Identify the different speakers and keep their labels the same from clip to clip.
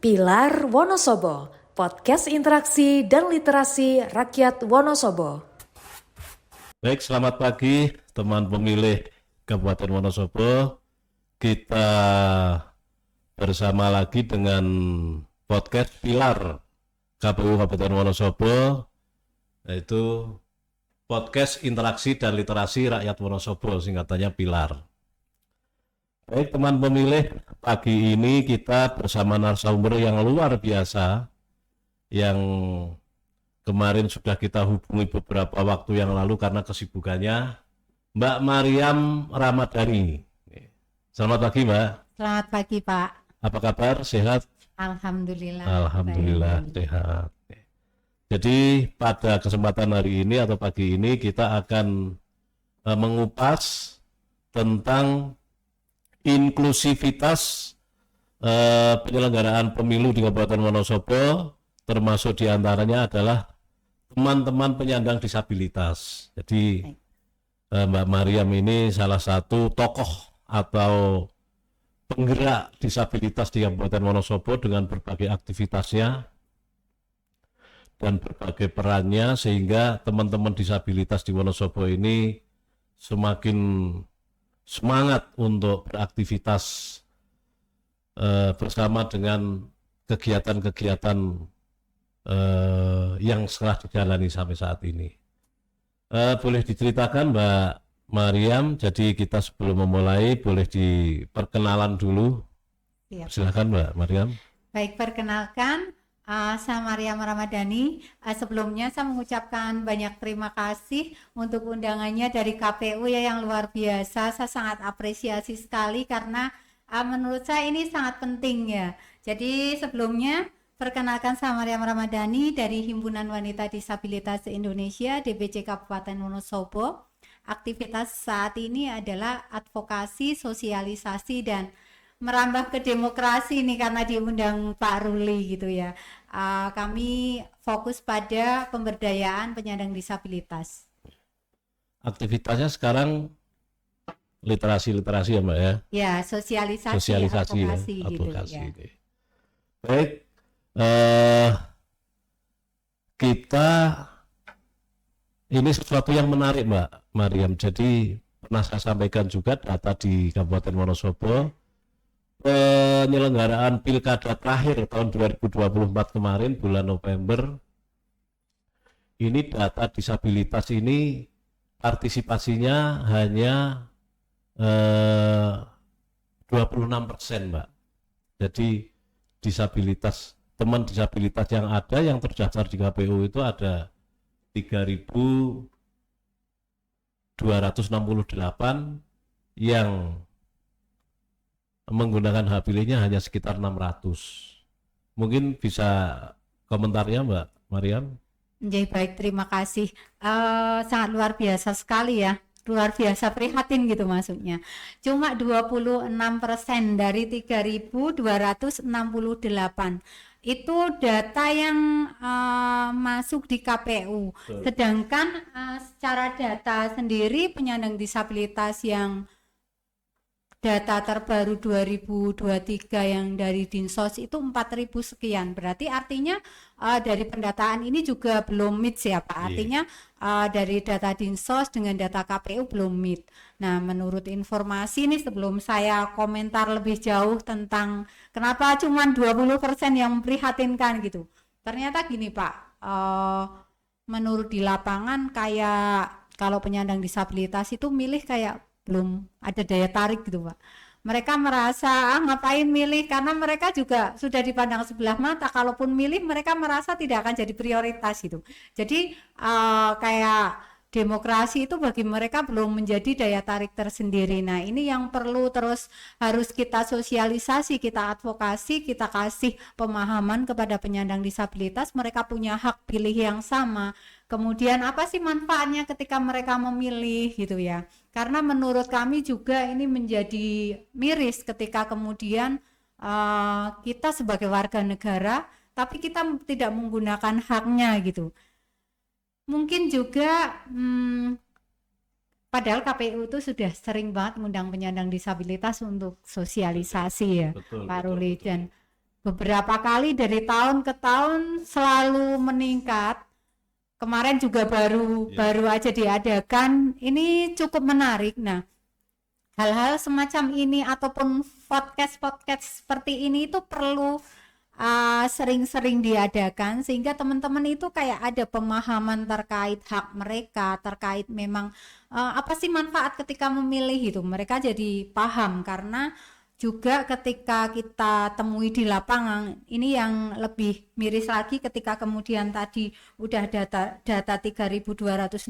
Speaker 1: Pilar Wonosobo, podcast interaksi dan literasi rakyat Wonosobo.
Speaker 2: Baik, selamat pagi teman pemilih Kabupaten Wonosobo. Kita bersama lagi dengan podcast Pilar KPU Kabupaten Wonosobo, yaitu podcast interaksi dan literasi rakyat Wonosobo, singkatannya Pilar. Baik teman pemilih, pagi ini kita bersama narasumber yang luar biasa yang kemarin sudah kita hubungi beberapa waktu yang lalu karena kesibukannya, Mbak Mariam Ramadhani. Selamat pagi Mbak.
Speaker 3: Selamat pagi Pak.
Speaker 2: Apa kabar? Sehat?
Speaker 3: Alhamdulillah.
Speaker 2: Alhamdulillah
Speaker 3: baik.
Speaker 2: sehat. Jadi pada kesempatan hari ini atau pagi ini kita akan mengupas tentang inklusivitas penyelenggaraan pemilu di Kabupaten Wonosobo, termasuk diantaranya adalah teman-teman penyandang disabilitas. Jadi Mbak Mariam ini salah satu tokoh atau penggerak disabilitas di Kabupaten Wonosobo dengan berbagai aktivitasnya dan berbagai perannya, sehingga teman-teman disabilitas di Wonosobo ini semakin semangat untuk beraktivitas bersama dengan kegiatan-kegiatan yang telah dijalani sampai saat ini. Boleh diceritakan Mbak Mariam, jadi kita sebelum memulai boleh diperkenalan dulu.
Speaker 3: Siap.
Speaker 2: Silakan Mbak Mariam.
Speaker 3: Baik, perkenalkan saya Mariam Ramadhani. Sebelumnya saya mengucapkan banyak terima kasih untuk undangannya dari KPU yang luar biasa. Saya sangat apresiasi sekali karena menurut saya ini sangat penting ya. Jadi sebelumnya perkenalkan saya Mariam Ramadhani dari Himpunan Wanita Disabilitas Indonesia DPC Kabupaten Wonosobo. Aktivitas saat ini adalah advokasi, sosialisasi, dan merambah ke demokrasi nih karena diundang Pak Ruli gitu ya. Kami fokus pada pemberdayaan penyandang disabilitas.
Speaker 2: Aktivitasnya sekarang literasi ya Mbak ya?
Speaker 3: Ya, sosialisasi advokasi,
Speaker 2: ya, advokasi
Speaker 3: gitu
Speaker 2: ya. Baik, kita ini sesuatu yang menarik Mbak Mariam. Jadi pernah saya sampaikan juga data di Kabupaten Wonosobo, penyelenggaraan pilkada terakhir tahun 2024 kemarin bulan November, ini data disabilitas ini partisipasinya hanya 26% Mbak. Jadi teman disabilitas yang ada yang terdaftar di KPU itu ada 3.268 yang menggunakan hak pilihnya hanya sekitar 600. Mungkin bisa komentarnya Mbak Mariam?
Speaker 3: Jadi baik, terima kasih. Sangat luar biasa sekali ya. Luar biasa prihatin gitu maksudnya. Cuma 26% dari 3.268 itu data yang masuk di KPU. Sedangkan secara data sendiri penyandang disabilitas yang data terbaru 2023 yang dari Dinsos itu 4.000 sekian. Berarti artinya dari pendataan ini juga belum meet ya Pak. Artinya dari data Dinsos dengan data KPU belum meet. Nah, menurut informasi ini sebelum saya komentar lebih jauh tentang kenapa cuma 20% yang memprihatinkan gitu. Ternyata gini Pak, menurut di lapangan kayak kalau penyandang disabilitas itu milih kayak belum ada daya tarik gitu Pak. Mereka merasa ngapain milih, karena mereka juga sudah dipandang sebelah mata. Kalaupun milih mereka merasa tidak akan jadi prioritas gitu. Jadi kayak demokrasi itu bagi mereka belum menjadi daya tarik tersendiri. Nah, ini yang perlu terus harus kita sosialisasi, kita advokasi, kita kasih pemahaman kepada penyandang disabilitas. Mereka punya hak pilih yang sama. Kemudian apa sih manfaatnya ketika mereka memilih gitu ya. Karena menurut kami juga ini menjadi miris ketika kemudian kita sebagai warga negara tapi kita tidak menggunakan haknya gitu. Mungkin juga padahal KPU itu sudah sering banget mengundang penyandang disabilitas untuk sosialisasi ya,
Speaker 2: Betul,
Speaker 3: Pak Ruli. Dan beberapa kali dari tahun ke tahun selalu meningkat. Kemarin juga baru aja diadakan. Ini cukup menarik. Nah, hal-hal semacam ini ataupun podcast seperti ini itu perlu sering-sering diadakan sehingga teman-teman itu kayak ada pemahaman terkait hak mereka, terkait memang apa sih manfaat ketika memilih itu. Mereka jadi paham karena juga ketika kita temui di lapangan ini yang lebih miris lagi ketika kemudian tadi udah data 3.268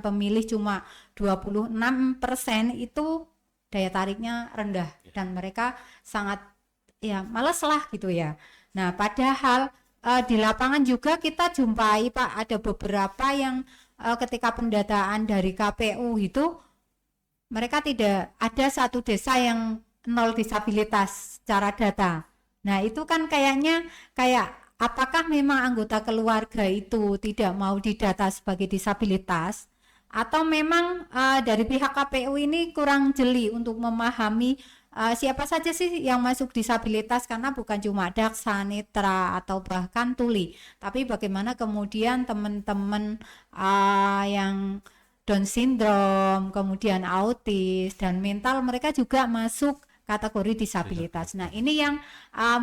Speaker 3: pemilih cuma 26% itu daya tariknya rendah dan mereka sangat ya malas lah gitu ya. Nah padahal di lapangan juga kita jumpai Pak ada beberapa yang ketika pendataan dari KPU itu mereka tidak ada satu desa yang 0 disabilitas secara data. Nah itu kan kayak apakah memang anggota keluarga itu tidak mau didata sebagai disabilitas atau memang dari pihak KPU ini kurang jeli untuk memahami siapa saja sih yang masuk disabilitas karena bukan cuma daksa, netra atau bahkan tuli, tapi bagaimana kemudian teman-teman yang Down syndrome, kemudian autis dan mental mereka juga masuk kategori disabilitas. Nah ini yang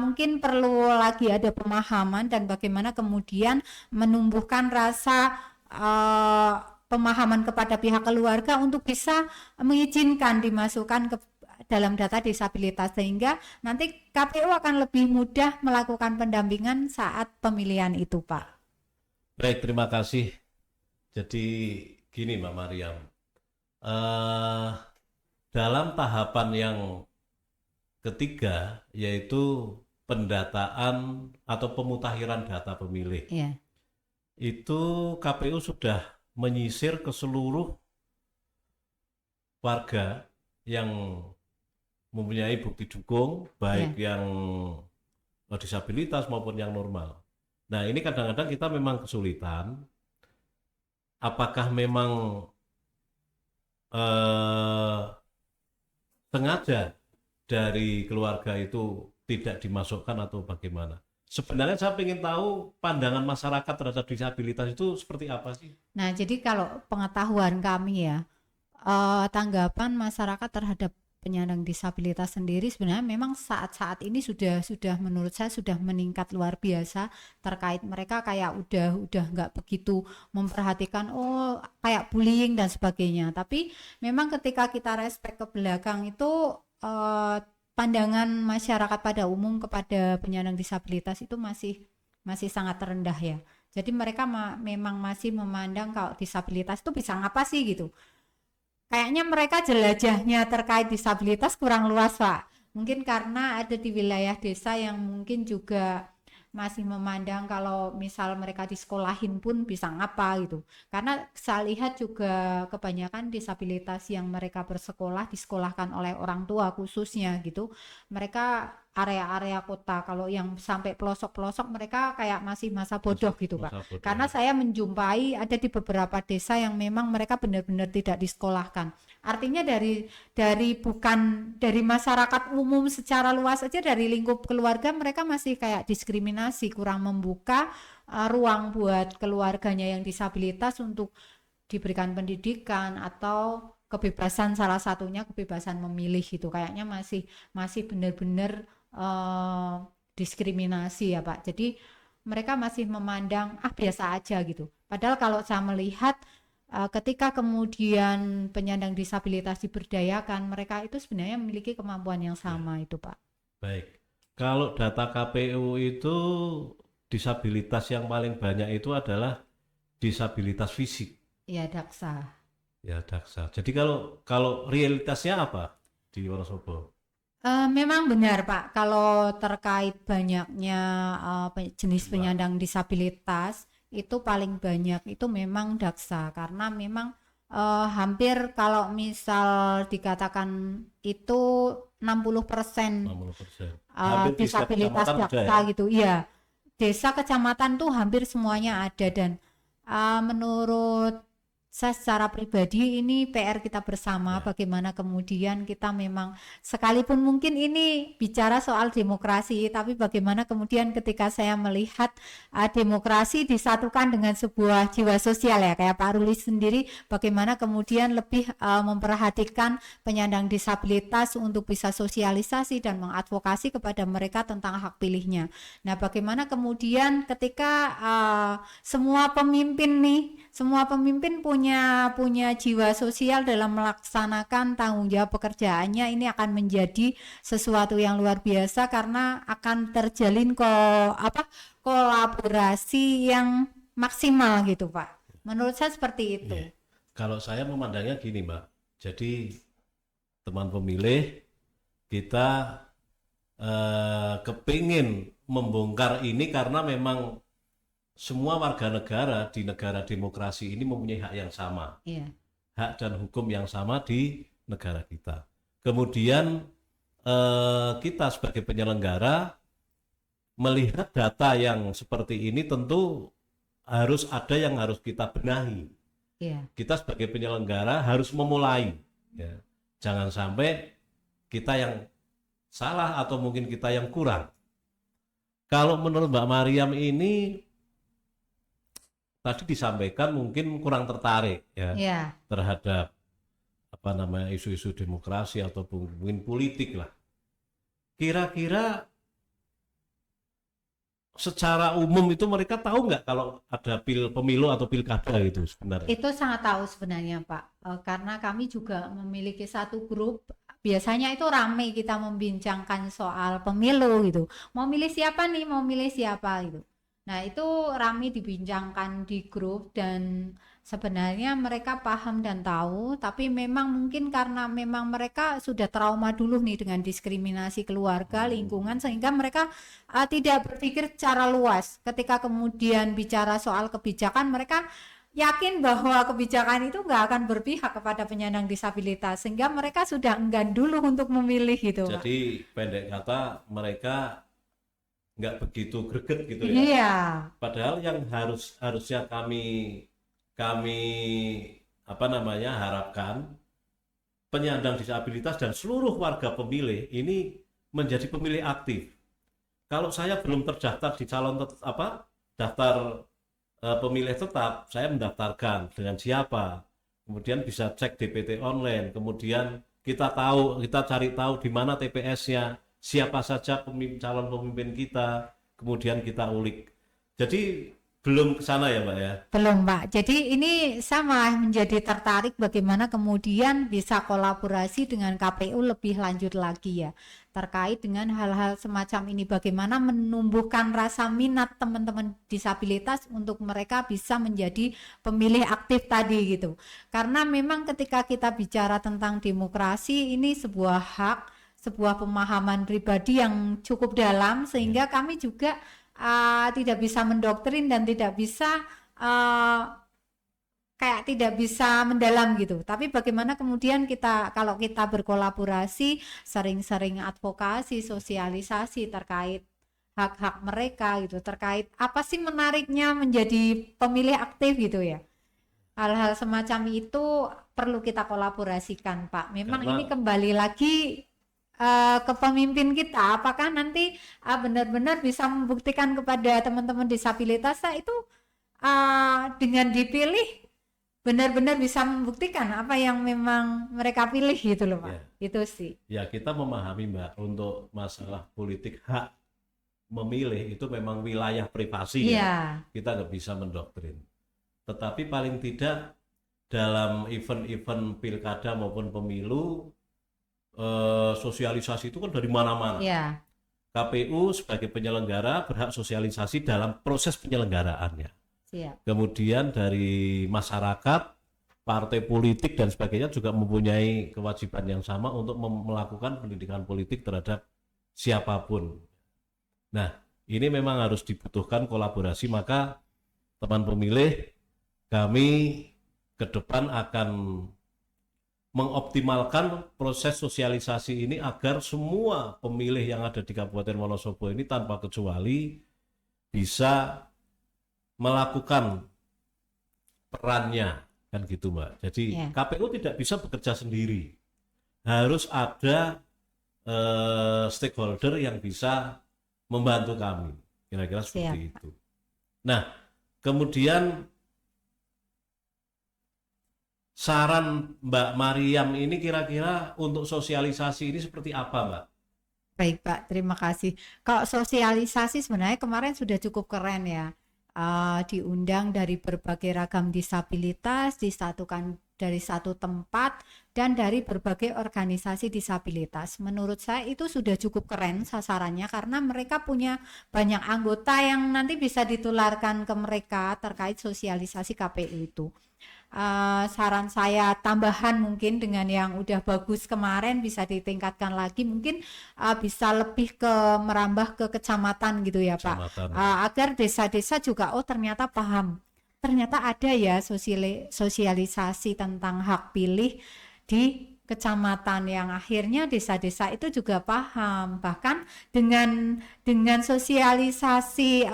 Speaker 3: mungkin perlu lagi ada pemahaman dan bagaimana kemudian menumbuhkan rasa pemahaman kepada pihak keluarga untuk bisa mengizinkan dimasukkan ke dalam data disabilitas sehingga nanti KPU akan lebih mudah melakukan pendampingan saat pemilihan itu Pak.
Speaker 2: Baik, terima kasih. Jadi gini Mbak Mariam, dalam tahapan yang ketiga yaitu pendataan atau pemutakhiran data pemilih, itu KPU sudah menyisir ke seluruh warga yang mempunyai bukti dukung, baik yang disabilitas maupun yang normal. Nah ini kadang-kadang kita memang kesulitan, apakah memang sengaja dari keluarga itu tidak dimasukkan atau bagaimana? Sebenarnya saya ingin tahu pandangan masyarakat terhadap disabilitas itu seperti apa sih?
Speaker 3: Nah, jadi kalau pengetahuan kami ya, tanggapan masyarakat terhadap penyandang disabilitas sendiri sebenarnya memang saat-saat ini sudah menurut saya sudah meningkat luar biasa terkait mereka kayak udah nggak begitu memperhatikan kayak bullying dan sebagainya. Tapi memang ketika kita respect ke belakang itu pandangan masyarakat pada umum kepada penyandang disabilitas itu masih sangat rendah ya. Jadi mereka memang masih memandang kalau disabilitas itu bisa ngapa sih gitu. Kayaknya mereka jelajahnya terkait disabilitas kurang luas Pak. Mungkin karena ada di wilayah desa yang mungkin juga masih memandang kalau misal mereka disekolahin pun bisa ngapa gitu. Karena saya lihat juga kebanyakan disabilitas yang mereka bersekolah disekolahkan oleh orang tua khususnya gitu. Mereka area-area kota, kalau yang sampai pelosok-pelosok mereka kayak masih masa bodoh gitu Pak. Karena saya menjumpai ada di beberapa desa yang memang mereka benar-benar tidak disekolahkan. Artinya dari bukan dari masyarakat umum secara luas aja, dari lingkup keluarga mereka masih kayak diskriminasi, kurang membuka ruang buat keluarganya yang disabilitas untuk diberikan pendidikan atau kebebasan, salah satunya kebebasan memilih gitu. Kayaknya masih benar-benar diskriminasi ya Pak. Jadi mereka masih memandang biasa aja gitu. Padahal kalau saya melihat ketika kemudian penyandang disabilitas diberdayakan, mereka itu sebenarnya memiliki kemampuan yang sama itu Pak.
Speaker 2: Baik, kalau data KPU itu disabilitas yang paling banyak itu adalah disabilitas fisik.
Speaker 3: Ya daksa.
Speaker 2: Ya daksa. Jadi kalau realitasnya apa di Wonosobo?
Speaker 3: Memang benar Pak, kalau terkait banyaknya jenis penyandang disabilitas itu paling banyak itu memang daksa, karena memang hampir kalau misal dikatakan itu 60% disabilitas daksa gitu. Iya, desa kecamatan tuh hampir semuanya ada dan menurut saya secara pribadi ini PR kita bersama, bagaimana kemudian kita memang sekalipun mungkin ini bicara soal demokrasi, tapi bagaimana kemudian ketika saya melihat demokrasi disatukan dengan sebuah jiwa sosial ya, kayak Pak Ruli sendiri, bagaimana kemudian lebih memperhatikan penyandang disabilitas untuk bisa sosialisasi dan mengadvokasi kepada mereka tentang hak pilihnya. Nah, bagaimana kemudian ketika semua pemimpin punya jiwa sosial dalam melaksanakan tanggung jawab pekerjaannya, ini akan menjadi sesuatu yang luar biasa karena akan terjalin kolaborasi yang maksimal gitu, Pak. Menurut saya seperti itu.
Speaker 2: Kalau saya memandangnya gini, Mbak. Jadi teman pemilih kita kepingin membongkar ini karena memang semua warga negara di negara demokrasi ini mempunyai hak yang sama, hak dan hukum yang sama di negara kita. Kemudian kita sebagai penyelenggara melihat data yang seperti ini tentu harus ada yang harus kita benahi. Kita sebagai penyelenggara harus memulai, ya. Jangan sampai kita yang salah atau mungkin kita yang kurang. Kalau menurut Mbak Mariam ini tadi disampaikan mungkin kurang tertarik ya terhadap isu-isu demokrasi atau mungkin politik lah. Kira-kira secara umum itu mereka tahu nggak kalau ada pemilu atau pilkada itu sebenarnya?
Speaker 3: Itu sangat tahu sebenarnya, Pak, karena kami juga memiliki satu grup. Biasanya itu ramai kita membincangkan soal pemilu gitu. Mau milih siapa gitu. Nah, itu ramai dibincangkan di grup dan sebenarnya mereka paham dan tahu, tapi memang mungkin karena memang mereka sudah trauma dulu nih dengan diskriminasi keluarga, lingkungan, sehingga mereka tidak berpikir secara luas. Ketika kemudian bicara soal kebijakan, mereka yakin bahwa kebijakan itu nggak akan berpihak kepada penyandang disabilitas, sehingga mereka sudah enggan dulu untuk memilih gitu.
Speaker 2: Jadi pendek kata mereka nggak begitu greget gitu ya.
Speaker 3: Iya.
Speaker 2: Padahal yang harusnya kami harapkan penyandang disabilitas dan seluruh warga pemilih ini menjadi pemilih aktif. Kalau saya belum terdaftar di daftar pemilih tetap, saya mendaftarkan dengan siapa, kemudian bisa cek DPT online, kemudian kita cari tahu di mana TPS-nya, siapa saja calon pemimpin kita, kemudian kita ulik. Jadi belum ke sana ya, Mbak ya?
Speaker 3: Belum, Pak. Jadi ini sama menjadi tertarik bagaimana kemudian bisa kolaborasi dengan KPU lebih lanjut lagi ya, terkait dengan hal-hal semacam ini, bagaimana menumbuhkan rasa minat teman-teman disabilitas untuk mereka bisa menjadi pemilih aktif tadi gitu. Karena memang ketika kita bicara tentang demokrasi, ini sebuah hak, sebuah pemahaman pribadi yang cukup dalam, sehingga kami juga tidak bisa mendoktrin dan tidak bisa tidak bisa mendalam gitu. Tapi bagaimana kemudian kalau kita berkolaborasi, sering-sering advokasi, sosialisasi terkait hak-hak mereka gitu, terkait apa sih menariknya menjadi pemilih aktif gitu ya. Hal-hal semacam itu perlu kita kolaborasikan, Pak. Memang ini kembali lagi ke pemimpin kita, apakah nanti benar-benar bisa membuktikan kepada teman-teman disabilitas itu dengan dipilih benar-benar bisa membuktikan apa yang memang mereka pilih gitu loh, Pak. Itu sih.
Speaker 2: Ya, kita memahami, Mbak, untuk masalah politik hak memilih itu memang wilayah privasi ya. Kita nggak bisa mendoktrin. Tetapi paling tidak dalam event-event pilkada maupun pemilu, sosialisasi itu kan dari mana-mana. KPU sebagai penyelenggara berhak sosialisasi dalam proses penyelenggaraannya. Kemudian dari masyarakat, partai politik dan sebagainya juga mempunyai kewajiban yang sama untuk melakukan pendidikan politik terhadap siapapun. Nah, ini memang harus dibutuhkan kolaborasi, maka teman pemilih, kami ke depan akan mengoptimalkan proses sosialisasi ini agar semua pemilih yang ada di Kabupaten Wonosobo ini tanpa kecuali bisa melakukan perannya kan gitu Mbak. Jadi
Speaker 3: Ya.
Speaker 2: KPU tidak bisa bekerja sendiri, harus ada stakeholder yang bisa membantu kami, kira-kira seperti itu. Nah, kemudian saran Mbak Mariam ini kira-kira untuk sosialisasi ini seperti apa Mbak?
Speaker 3: Baik Pak, terima kasih. Kalau sosialisasi sebenarnya kemarin sudah cukup keren ya. Diundang dari berbagai ragam disabilitas, disatukan dari satu tempat, dan dari berbagai organisasi disabilitas. Menurut saya itu sudah cukup keren sasarannya karena mereka punya banyak anggota yang nanti bisa ditularkan ke mereka terkait sosialisasi KPU itu. Saran saya tambahan mungkin dengan yang udah bagus kemarin bisa ditingkatkan lagi, mungkin bisa lebih ke merambah ke kecamatan gitu ya Pak, agar desa-desa juga ternyata paham, ternyata ada ya sosialisasi tentang hak pilih di kecamatan, yang akhirnya desa-desa itu juga paham. Bahkan dengan sosialisasi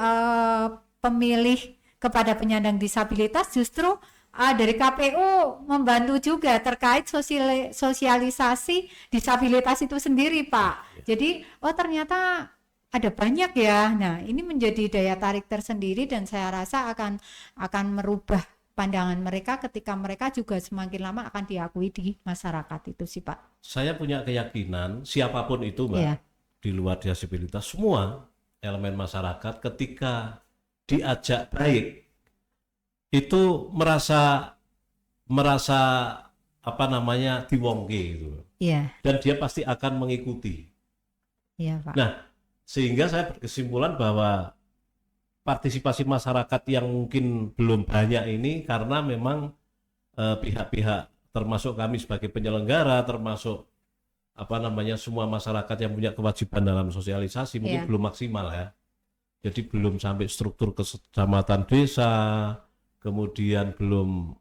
Speaker 3: pemilih kepada penyandang disabilitas, justru dari KPU membantu juga terkait sosialisasi disabilitas itu sendiri Pak. Jadi ternyata ada banyak ya. Nah, ini menjadi daya tarik tersendiri dan saya rasa akan merubah pandangan mereka ketika mereka juga semakin lama akan diakui di masyarakat itu sih Pak.
Speaker 2: Saya punya keyakinan siapapun itu Mbak, di luar disabilitas, semua elemen masyarakat ketika diajak baik itu merasa apa namanya diwongke gitu.
Speaker 3: Iya.
Speaker 2: Dan dia pasti akan mengikuti.
Speaker 3: Iya Pak.
Speaker 2: Nah, sehingga saya berkesimpulan bahwa partisipasi masyarakat yang mungkin belum banyak ini karena memang pihak-pihak termasuk kami sebagai penyelenggara, termasuk apa namanya semua masyarakat yang punya kewajiban dalam sosialisasi mungkin belum maksimal ya. Jadi belum sampai struktur kecamatan desa. Kemudian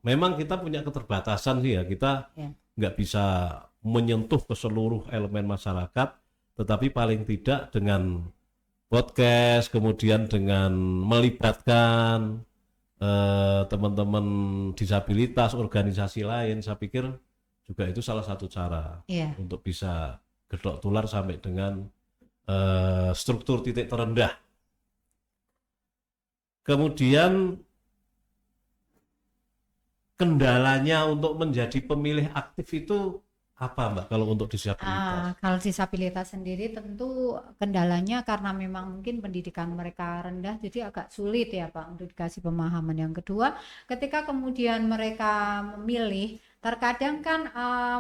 Speaker 2: memang kita punya keterbatasan sih ya, kita nggak bisa menyentuh ke seluruh elemen masyarakat, tetapi paling tidak dengan podcast, kemudian dengan melibatkan teman-teman disabilitas, organisasi lain, saya pikir juga itu salah satu cara untuk bisa gedok tular sampai dengan struktur titik terendah. Kemudian kendalanya untuk menjadi pemilih aktif itu apa Mbak kalau untuk disabilitas?
Speaker 3: Kalau disabilitas sendiri tentu kendalanya karena memang mungkin pendidikan mereka rendah, jadi agak sulit ya Pak untuk dikasih pemahaman. Yang kedua, ketika kemudian mereka memilih, terkadang kan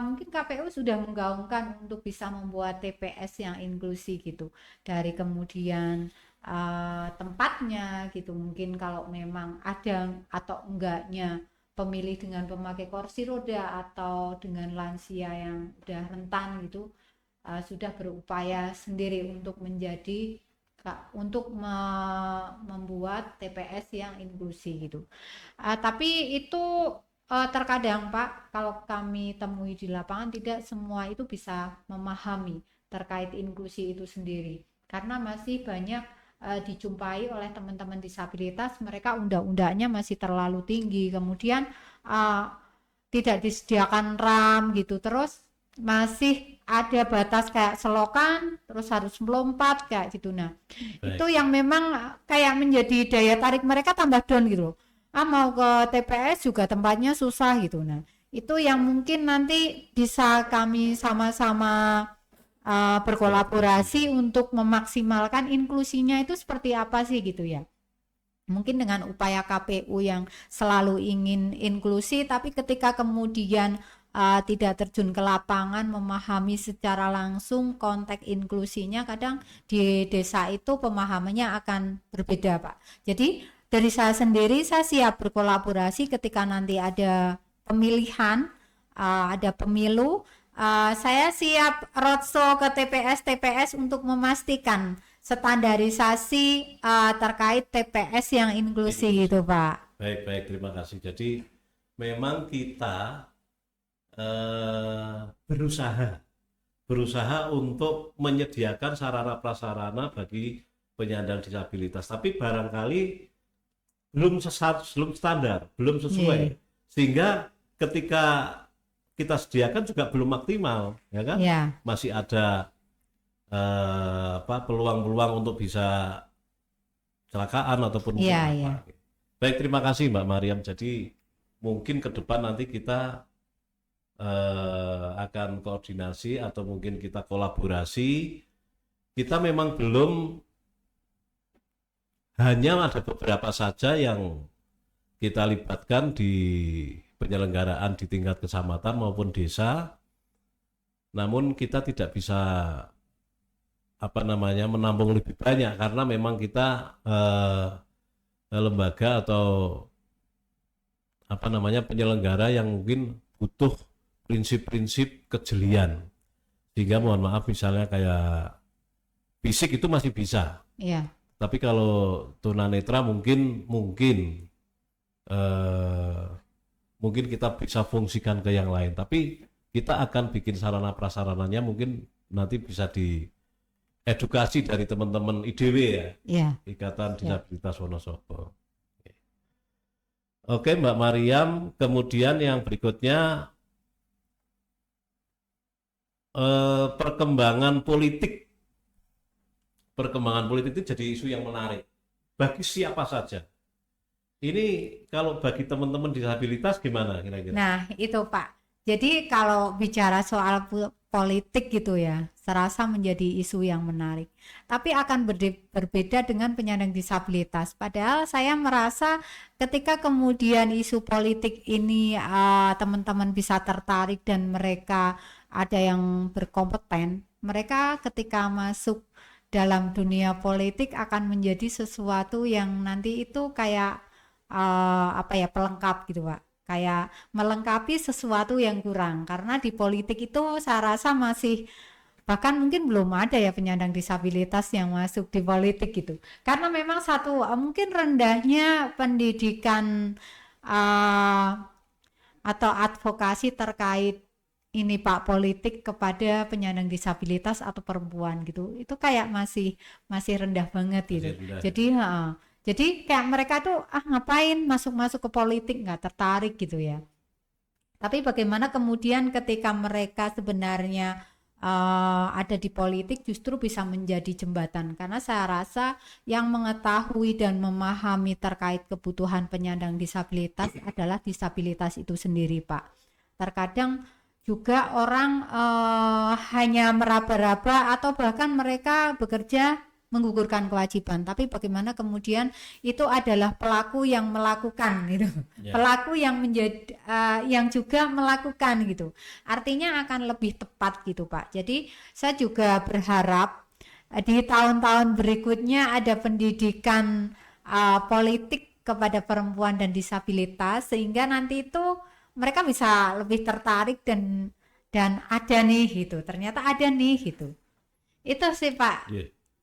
Speaker 3: mungkin KPU sudah menggaungkan untuk bisa membuat TPS yang inklusi gitu, dari kemudian tempatnya gitu, mungkin kalau memang ada atau enggaknya pemilih dengan pemakai kursi roda atau dengan lansia yang udah rentan gitu, sudah berupaya sendiri untuk membuat TPS yang inklusi gitu. Tapi itu terkadang Pak, kalau kami temui di lapangan tidak semua itu bisa memahami terkait inklusi itu sendiri, karena masih banyak dijumpai oleh teman-teman disabilitas, mereka undang-undangnya masih terlalu tinggi, kemudian tidak disediakan RAM gitu, terus masih ada batas kayak selokan, terus harus melompat kayak gitu. Nah, itu yang memang kayak menjadi daya tarik mereka tambah down gitu loh. Mau ke TPS juga tempatnya susah gitu. Nah, itu yang mungkin nanti bisa kami sama-sama berkolaborasi untuk memaksimalkan inklusinya itu seperti apa sih gitu ya. Mungkin dengan upaya KPU yang selalu ingin inklusi, tapi ketika kemudian tidak terjun ke lapangan memahami secara langsung konteks inklusinya, kadang di desa itu pemahamannya akan berbeda Pak. Jadi dari saya sendiri, saya siap berkolaborasi ketika nanti ada pemilihan, ada pemilu. Saya siap roadshow ke TPS untuk memastikan standarisasi terkait TPS yang inklusi gitu Pak.
Speaker 2: Baik, terima kasih. Jadi memang kita berusaha untuk menyediakan sarana prasarana bagi penyandang disabilitas, tapi barangkali belum standar, belum sesuai. Sehingga ketika kita sediakan juga belum maksimal, ya kan?
Speaker 3: Ya.
Speaker 2: Masih ada peluang-peluang untuk bisa kecelakaan ataupun mungkin
Speaker 3: Iya,
Speaker 2: apa.
Speaker 3: iya.
Speaker 2: Baik, terima kasih Mbak Mariam. Jadi mungkin ke depan nanti kita akan koordinasi atau mungkin kita kolaborasi. Kita memang belum, hanya ada beberapa saja yang kita libatkan di penyelenggaraan di tingkat kecamatan maupun desa. Namun kita tidak bisa menampung lebih banyak karena memang kita lembaga atau penyelenggara yang mungkin butuh prinsip-prinsip kejelian. Sehingga mohon maaf misalnya kayak fisik itu masih bisa.
Speaker 3: Iya.
Speaker 2: Tapi kalau tunanetra mungkin kita bisa fungsikan ke yang lain. Tapi kita akan bikin sarana prasarananya mungkin nanti bisa diedukasi dari teman-teman IDW ya.
Speaker 3: Iya.
Speaker 2: Ikatan Disabilitas Wonosobo. Oke Mbak Mariam, kemudian yang berikutnya perkembangan politik. Perkembangan politik itu jadi isu yang menarik. Bagi siapa saja. Ini kalau bagi teman-teman disabilitas gimana kira-kira?
Speaker 3: Nah, itu Pak. Jadi kalau bicara soal politik gitu ya, serasa menjadi isu yang menarik. Tapi akan berbeda dengan penyandang disabilitas. Padahal saya merasa ketika kemudian isu politik ini teman-teman bisa tertarik dan mereka ada yang berkompeten, mereka ketika masuk dalam dunia politik akan menjadi sesuatu yang nanti itu kayak pelengkap gitu Pak, kayak melengkapi sesuatu yang kurang, karena di politik itu saya rasa masih, bahkan mungkin belum ada ya penyandang disabilitas yang masuk di politik gitu, karena memang mungkin rendahnya pendidikan atau advokasi terkait ini Pak, politik kepada penyandang disabilitas atau perempuan gitu, itu kayak masih rendah banget gitu. Jadi kayak mereka tuh ngapain masuk ke politik, nggak tertarik gitu ya. Tapi bagaimana kemudian ketika mereka sebenarnya ada di politik justru bisa menjadi jembatan, karena saya rasa yang mengetahui dan memahami terkait kebutuhan penyandang disabilitas adalah disabilitas itu sendiri Pak. Terkadang juga orang hanya meraba-raba atau bahkan mereka bekerja menggugurkan kewajiban, tapi bagaimana kemudian itu adalah pelaku yang melakukan gitu, pelaku yang menjadi yang juga melakukan gitu, artinya akan lebih tepat gitu Pak. Jadi saya juga berharap di tahun-tahun berikutnya ada pendidikan politik kepada perempuan dan disabilitas, sehingga nanti itu mereka bisa lebih tertarik dan ada nih gitu, ternyata ada nih gitu. Itu sih Pak.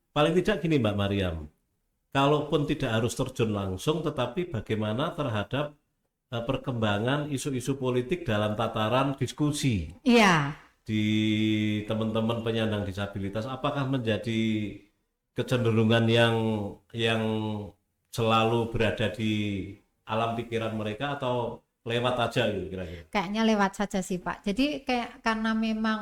Speaker 2: Paling tidak gini Mbak Mariam, kalaupun tidak harus terjun langsung, tetapi bagaimana terhadap perkembangan isu-isu politik dalam tataran diskusi di teman-teman penyandang disabilitas, apakah menjadi kecenderungan yang selalu berada di alam pikiran mereka atau lewat aja gitu kira-kira?
Speaker 3: Kayaknya lewat saja sih Pak. Jadi kayak karena memang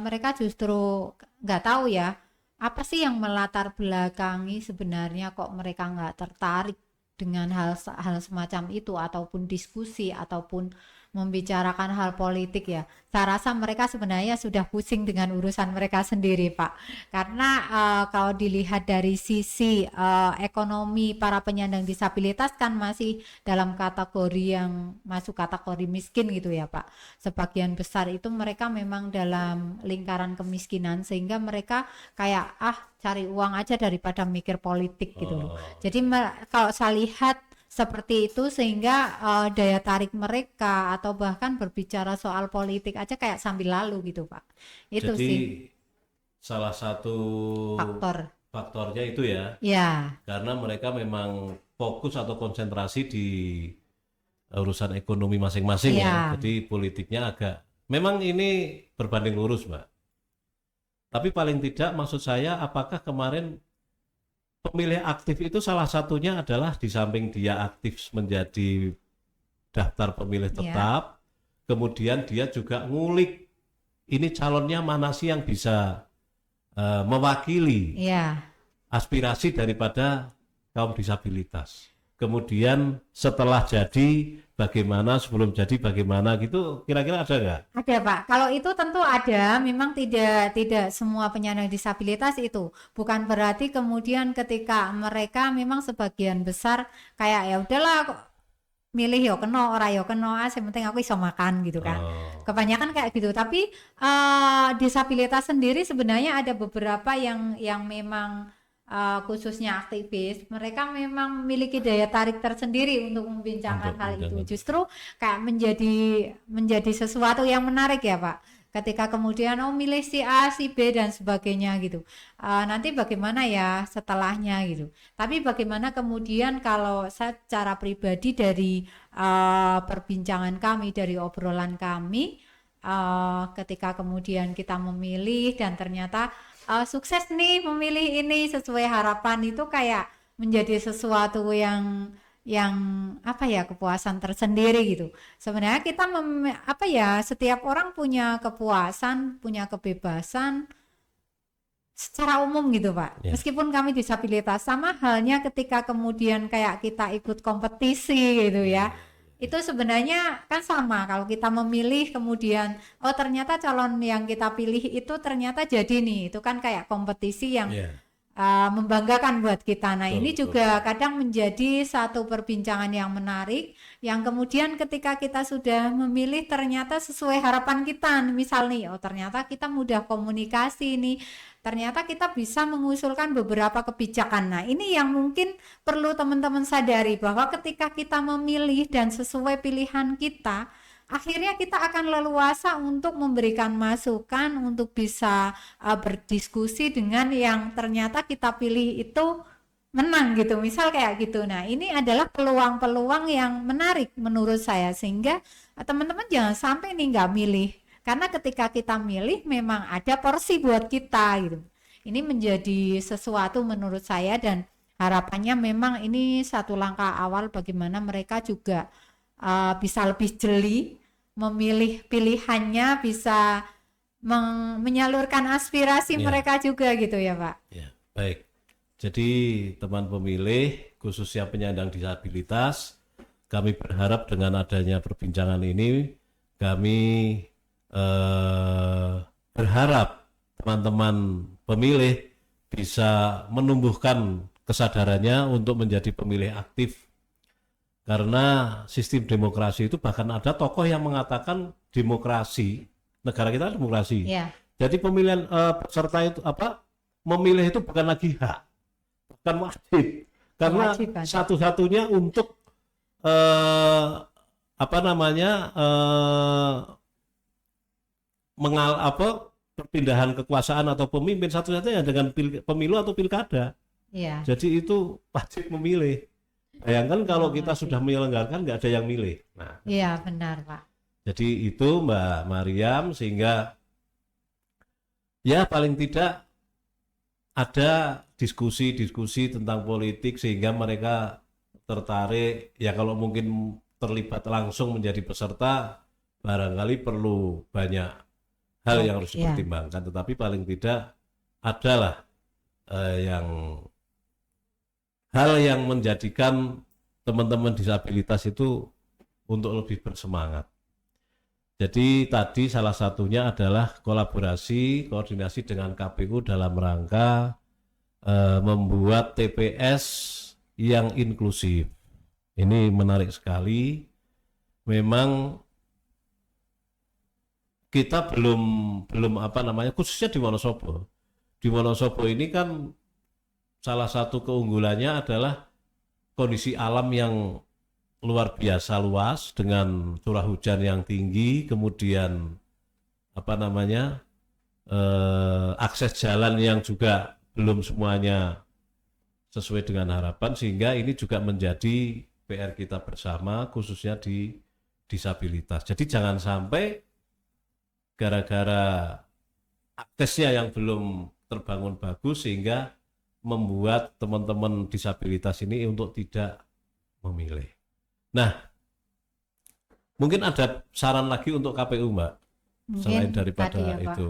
Speaker 3: mereka justru nggak tahu ya, apa sih yang melatar belakangi sebenarnya kok mereka nggak tertarik dengan hal semacam itu, ataupun diskusi ataupun membicarakan hal politik ya. Saya rasa mereka sebenarnya sudah pusing dengan urusan mereka sendiri Pak, karena kalau dilihat dari sisi ekonomi para penyandang disabilitas kan masih dalam kategori yang masuk kategori miskin gitu ya Pak. Sebagian besar itu mereka memang dalam lingkaran kemiskinan, sehingga mereka kayak cari uang aja daripada mikir politik gitu loh. Jadi kalau saya lihat seperti itu, sehingga daya tarik mereka atau bahkan berbicara soal politik aja kayak sambil lalu gitu Pak. Itu
Speaker 2: jadi
Speaker 3: sih
Speaker 2: salah satu faktornya itu ya. Karena mereka memang fokus atau konsentrasi di urusan ekonomi masing-masing ya. Jadi politiknya agak, memang ini berbanding lurus Mbak. Tapi paling tidak maksud saya, apakah kemarin pemilih aktif itu salah satunya adalah di samping dia aktif menjadi daftar pemilih tetap, kemudian dia juga ngulik ini calonnya mana sih yang bisa mewakili aspirasi daripada kaum disabilitas. Kemudian setelah jadi bagaimana, sebelum jadi bagaimana gitu, kira-kira ada nggak?
Speaker 3: Ada Pak, kalau itu tentu ada, memang tidak semua penyandang disabilitas itu. Bukan berarti kemudian ketika mereka memang sebagian besar kayak ya udahlah kok milih yo kena, ora yo kena, yang penting aku iso makan gitu kan. Kebanyakan kayak gitu, tapi disabilitas sendiri sebenarnya ada beberapa yang memang khususnya aktivis, mereka memang memiliki daya tarik tersendiri untuk membincangkan hal itu. Justru kayak menjadi sesuatu yang menarik ya Pak. Ketika kemudian milih si A, si B dan sebagainya gitu. Nanti bagaimana ya setelahnya gitu. Tapi bagaimana kemudian kalau secara pribadi dari perbincangan kami, dari obrolan kami, ketika kemudian kita memilih dan ternyata sukses nih memilih ini sesuai harapan, itu kayak menjadi sesuatu yang apa ya, kepuasan tersendiri gitu. Sebenarnya kita setiap orang punya kepuasan, punya kebebasan secara umum gitu Pak. Meskipun kami disabilitas, sama halnya ketika kemudian kayak kita ikut kompetisi gitu ya. Itu sebenarnya kan sama, kalau kita memilih kemudian ternyata calon yang kita pilih itu ternyata jadi nih, itu kan kayak kompetisi yang membanggakan buat kita. Nah, ini juga kadang menjadi satu perbincangan yang menarik, yang kemudian ketika kita sudah memilih ternyata sesuai harapan kita. Misal nih, ternyata kita mudah komunikasi nih, ternyata kita bisa mengusulkan beberapa kebijakan. Nah, ini yang mungkin perlu teman-teman sadari, bahwa ketika kita memilih dan sesuai pilihan kita, akhirnya kita akan leluasa untuk memberikan masukan, untuk bisa berdiskusi dengan yang ternyata kita pilih itu menang gitu, misal kayak gitu. Nah, ini adalah peluang-peluang yang menarik menurut saya, sehingga teman-teman jangan sampai nih nggak milih, karena ketika kita milih memang ada porsi buat kita gitu. Ini menjadi sesuatu menurut saya, dan harapannya memang ini satu langkah awal bagaimana mereka juga bisa lebih jeli memilih pilihannya, bisa menyalurkan aspirasi mereka juga gitu ya Pak.
Speaker 2: Ya, baik. Jadi teman pemilih khususnya penyandang disabilitas, kami berharap dengan adanya perbincangan ini, kami berharap teman-teman pemilih bisa menumbuhkan kesadarannya untuk menjadi pemilih aktif. Karena sistem demokrasi itu, bahkan ada tokoh yang mengatakan demokrasi, negara kita demokrasi. Jadi pemilihan peserta itu memilih itu bukan lagi hak, bukan wajib. Karena satu-satunya untuk perpindahan kekuasaan atau pemimpin, satu-satunya dengan pemilu atau pilkada. Jadi itu wajib memilih. Bayangkan kalau kita sudah menyelenggarakan nggak ada yang milih. Nah,
Speaker 3: iya benar Pak.
Speaker 2: Jadi itu Mbak Mariam, sehingga ya paling tidak ada diskusi-diskusi tentang politik sehingga mereka tertarik. Ya kalau mungkin terlibat langsung menjadi peserta, barangkali perlu banyak hal yang harus dipertimbangkan. Tetapi paling tidak adalah hal yang menjadikan teman-teman disabilitas itu untuk lebih bersemangat. Jadi tadi salah satunya adalah kolaborasi, koordinasi dengan KPU dalam rangka membuat TPS yang inklusif. Ini menarik sekali. Memang kita belum khususnya di Wonosobo. Di Wonosobo ini kan salah satu keunggulannya adalah kondisi alam yang luar biasa luas dengan curah hujan yang tinggi, kemudian akses jalan yang juga belum semuanya sesuai dengan harapan, sehingga ini juga menjadi PR kita bersama khususnya di disabilitas. Jadi jangan sampai gara-gara aksesnya yang belum terbangun bagus sehingga membuat teman-teman disabilitas ini untuk tidak memilih. Nah, Mungkin ada saran lagi untuk KPU, Mbak, selain
Speaker 3: Mungkin
Speaker 2: daripada
Speaker 3: tadi ya Pak.
Speaker 2: itu.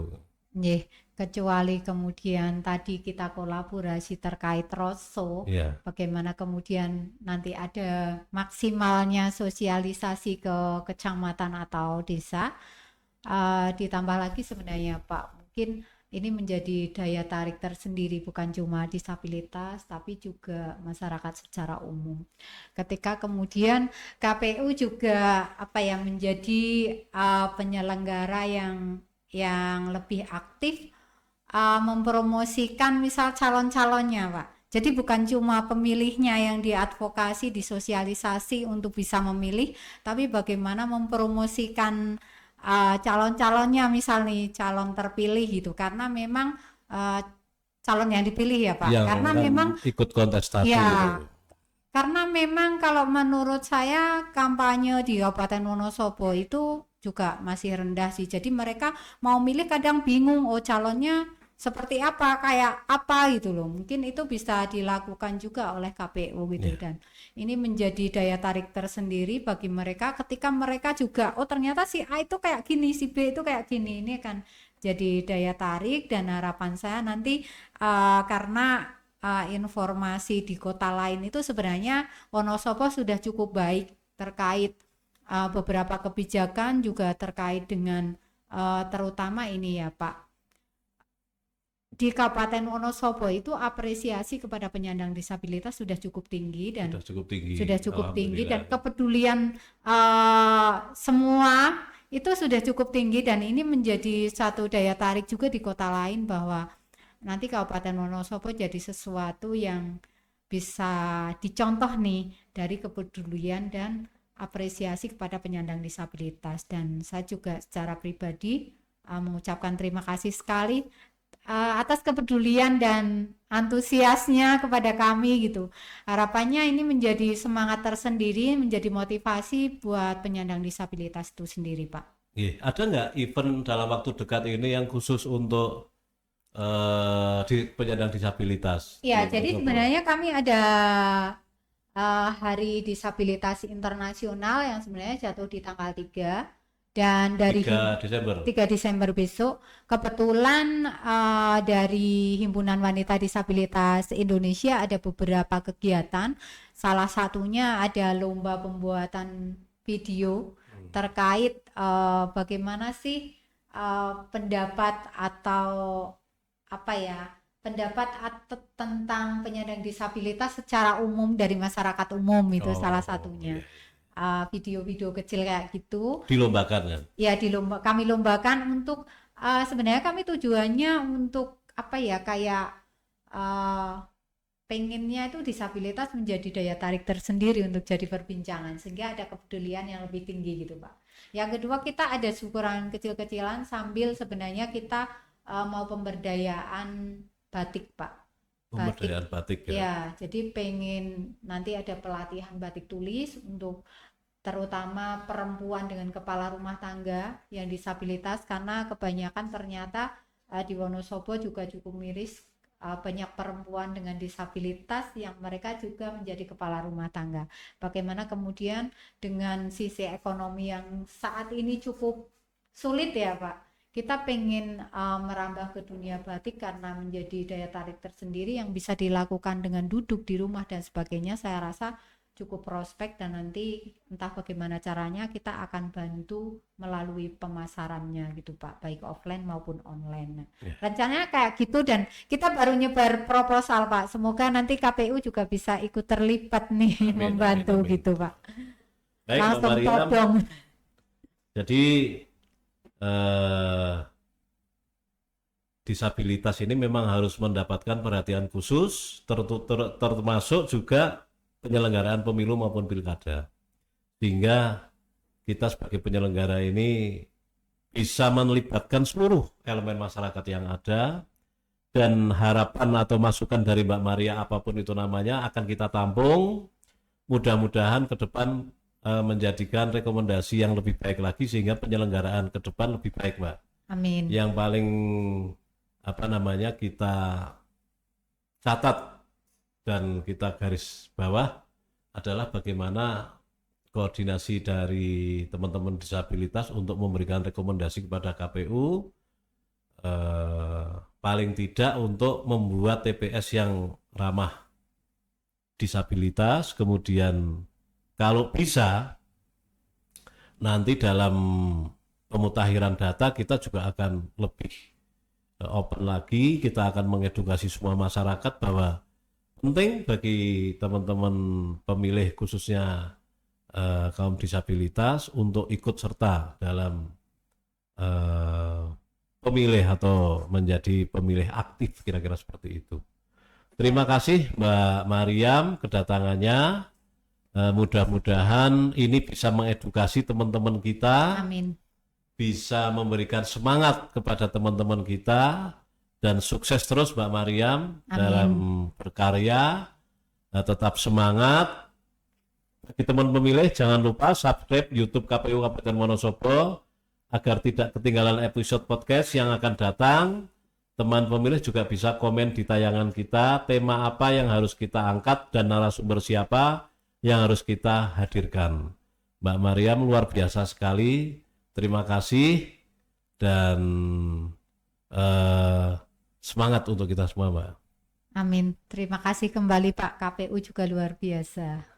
Speaker 3: Nggih, kecuali kemudian tadi kita kolaborasi terkait roadshow,
Speaker 2: Iya,
Speaker 3: bagaimana kemudian nanti ada maksimalnya sosialisasi ke kecamatan atau desa. Ditambah lagi sebenarnya Pak, mungkin ini menjadi daya tarik tersendiri bukan cuma disabilitas tapi juga masyarakat secara umum. Ketika kemudian KPU juga menjadi penyelenggara yang lebih aktif mempromosikan misal calon-calonnya Pak. Jadi bukan cuma pemilihnya yang diadvokasi, disosialisasi untuk bisa memilih, tapi bagaimana mempromosikan calon-calonnya, misal nih calon terpilih gitu, karena memang calon yang dipilih ya Pak,
Speaker 2: yang
Speaker 3: karena
Speaker 2: kan
Speaker 3: memang
Speaker 2: ikut kontestasi
Speaker 3: ya,
Speaker 2: gitu.
Speaker 3: karena memang kalau menurut saya kampanye di Kabupaten Wonosobo itu juga masih rendah sih. Jadi mereka mau milih kadang bingung, oh calonnya seperti apa, kayak apa gitu loh. Mungkin itu bisa dilakukan juga oleh KPU gitu.
Speaker 2: Iya.
Speaker 3: Dan ini menjadi daya tarik tersendiri bagi mereka ketika mereka juga, oh ternyata si A itu kayak gini, si B itu kayak gini. Ini kan jadi daya tarik, dan harapan saya nanti karena informasi di kota lain itu sebenarnya Wonosobo sudah cukup baik terkait beberapa kebijakan, juga terkait dengan terutama ini ya Pak, di Kabupaten Wonosobo itu apresiasi kepada penyandang disabilitas sudah cukup tinggi, dan
Speaker 2: Sudah cukup tinggi.
Speaker 3: dan
Speaker 2: Alhamdulillah.
Speaker 3: kepedulian semua itu sudah cukup tinggi, dan ini menjadi satu daya tarik juga di kota lain bahwa nanti Kabupaten Wonosobo jadi sesuatu yang bisa dicontoh nih dari kepedulian dan apresiasi kepada penyandang disabilitas. Dan saya juga secara pribadi mengucapkan terima kasih sekali atas kepedulian dan antusiasnya kepada kami gitu. Harapannya ini menjadi semangat tersendiri, menjadi motivasi buat penyandang disabilitas itu sendiri Pak.
Speaker 2: Iya, ada nggak event dalam waktu dekat ini yang khusus untuk penyandang disabilitas?
Speaker 3: Ya,
Speaker 2: di
Speaker 3: jadi
Speaker 2: Wonosobo?
Speaker 3: sebenarnya kami ada Hari Disabilitas Internasional yang sebenarnya jatuh di tanggal 3, dan dari
Speaker 2: 3 Desember.
Speaker 3: 3 Desember besok kebetulan dari Himpunan Wanita Disabilitas Indonesia ada beberapa kegiatan. Salah satunya ada lomba pembuatan video terkait bagaimana sih pendapat atau pendapat tentang penyandang disabilitas secara umum dari masyarakat umum, itu salah satunya.
Speaker 2: Iya.
Speaker 3: Video-video kecil kayak gitu
Speaker 2: Dilombakan kan?
Speaker 3: ya, kami lombakan untuk sebenarnya kami tujuannya untuk kayak pengennya itu disabilitas menjadi daya tarik tersendiri untuk jadi perbincangan, sehingga ada kepedulian yang lebih tinggi gitu Pak. Yang kedua, kita ada syukuran kecil-kecilan sambil sebenarnya kita mau pemberdayaan batik Pak.
Speaker 2: Pemberdayaan batik ya.
Speaker 3: Ya, jadi pengen nanti ada pelatihan batik tulis untuk terutama perempuan dengan kepala rumah tangga yang disabilitas, karena kebanyakan ternyata di Wonosobo juga cukup miris, banyak perempuan dengan disabilitas yang mereka juga menjadi kepala rumah tangga. Bagaimana kemudian dengan sisi ekonomi yang saat ini cukup sulit ya Pak, kita pengen merambah ke dunia batik karena menjadi daya tarik tersendiri yang bisa dilakukan dengan duduk di rumah dan sebagainya. Saya rasa cukup prospek, dan nanti entah bagaimana caranya kita akan bantu melalui pemasarannya gitu Pak, baik offline maupun online. Rencananya kayak gitu, dan kita baru nyebar proposal Pak, semoga nanti KPU juga bisa ikut terlibat nih, membantu
Speaker 2: amin.
Speaker 3: Gitu Pak.
Speaker 2: Baik,
Speaker 3: Langsung
Speaker 2: Mbak Mariam.
Speaker 3: todong.
Speaker 2: Jadi disabilitas ini memang harus mendapatkan perhatian khusus, termasuk juga penyelenggaraan pemilu maupun pilkada, sehingga kita sebagai penyelenggara ini bisa melibatkan seluruh elemen masyarakat yang ada, dan harapan atau masukan dari Mbak Maria apapun itu namanya akan kita tampung, mudah-mudahan ke depan menjadikan rekomendasi yang lebih baik lagi, sehingga penyelenggaraan ke depan lebih baik Mbak.
Speaker 3: Amin.
Speaker 2: Yang paling kita catat dan kita garis bawah adalah bagaimana koordinasi dari teman-teman disabilitas untuk memberikan rekomendasi kepada KPU paling tidak untuk membuat TPS yang ramah disabilitas. Kemudian kalau bisa nanti dalam pemutakhiran data kita juga akan lebih open lagi, kita akan mengedukasi semua masyarakat bahwa penting bagi teman-teman pemilih khususnya kaum disabilitas untuk ikut serta dalam pemilih atau menjadi pemilih aktif, kira-kira seperti itu. Terima kasih Mbak Mariam kedatangannya. Mudah-mudahan ini bisa mengedukasi teman-teman kita,
Speaker 3: Amin.
Speaker 2: bisa memberikan semangat kepada teman-teman kita, dan sukses terus Mbak Mariam dalam berkarya. Tetap semangat. Bagi teman pemilih jangan lupa subscribe YouTube KPU Kabupaten Wonosobo agar tidak ketinggalan episode podcast yang akan datang. Teman pemilih juga bisa komen di tayangan kita, tema apa yang harus kita angkat dan narasumber siapa yang harus kita hadirkan. Mbak Mariam luar biasa sekali, terima kasih, dan semangat untuk kita semua Mbak.
Speaker 3: Amin. Terima kasih kembali Pak, KPU juga luar biasa.